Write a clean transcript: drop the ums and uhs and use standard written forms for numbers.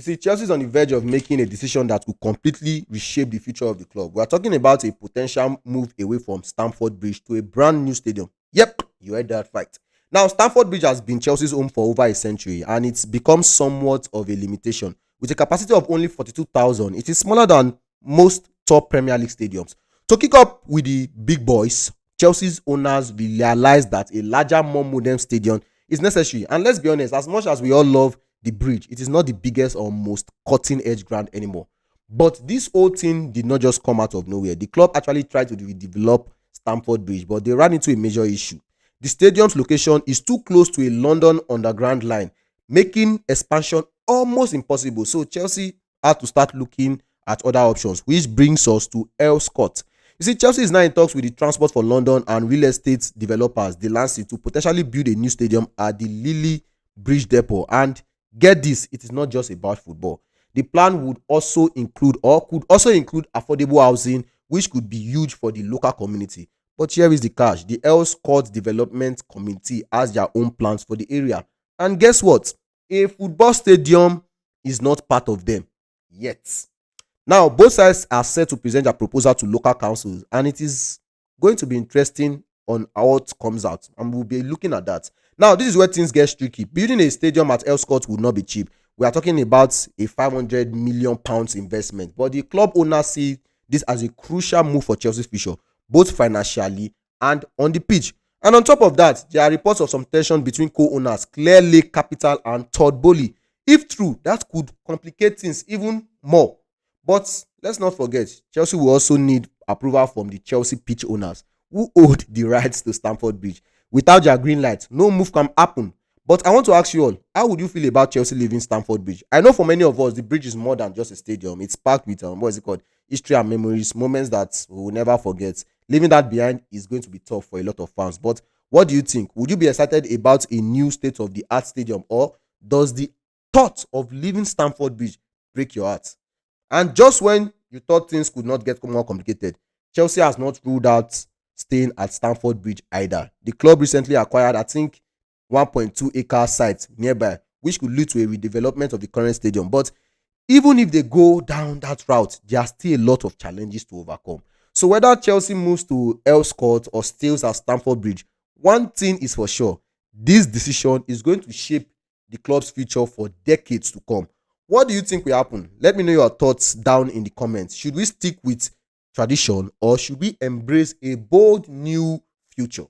see, Chelsea is on the verge of making a decision that will completely reshape the future of the club. We are talking about a potential move away from Stamford Bridge to a brand new stadium. Yep, you heard that right. Now, Stamford Bridge has been Chelsea's home for over a century, and it's become somewhat of a limitation. With a capacity of only 42,000, it is smaller than most top Premier League stadiums. To kick up with the big boys, Chelsea's owners realized that a larger, more modern stadium is necessary. And let's be honest, as much as we all love the bridge, it is not the biggest or most cutting edge ground anymore. But this whole thing did not just come out of nowhere. The club actually tried to redevelop Stamford Bridge, but they ran into a major issue. The stadium's location is too close to a London underground line, making expansion almost impossible. So Chelsea had to start looking at other options, which brings us to Earls. You see, Chelsea is now in talks with the Transport for London and real estate developers, the Lancey, to potentially build a new stadium at the Lily Bridge Depot. And get this, it is not just about football. The plan would also include or could also include affordable housing, which could be huge for the local community. But here is the catch. The Earls Court Development Committee has their own plans for the area. And guess what? A football stadium is not part of them yet. Now, both sides are set to present their proposal to local councils, and it is going to be interesting on how it comes out, and we'll be looking at that. Now, this is where things get tricky. Building a stadium at Earls Court would not be cheap. We are talking about a £500 million investment, but the club owners see this as a crucial move for Chelsea's future, both financially and on the pitch. And on top of that, there are reports of some tension between co-owners Clear Lake Capital and Todd Bowley. If true, that could complicate things even more. But let's not forget, Chelsea will also need approval from the Chelsea pitch owners who hold the rights to Stamford Bridge. Without their green light, no move can happen. But I want to ask you all, how would you feel about Chelsea leaving Stamford Bridge? I know for many of us, the bridge is more than just a stadium. It's packed with, what is it called? History and memories, moments that we will never forget. Leaving that behind is going to be tough for a lot of fans. But what do you think? Would you be excited about a new state-of-the-art stadium, or does the thought of leaving Stamford Bridge break your heart? And just when you thought things could not get more complicated, Chelsea has not ruled out staying at Stamford Bridge either. The club recently acquired, I think, 1.2-acre site nearby, which could lead to a redevelopment of the current stadium. But even if they go down that route, there are still a lot of challenges to overcome. So whether Chelsea moves to Earls Court or stays at Stamford Bridge, one thing is for sure: this decision is going to shape the club's future for decades to come. What do you think will happen? Let me know your thoughts down in the comments. Should we stick with tradition, or should we embrace a bold new future?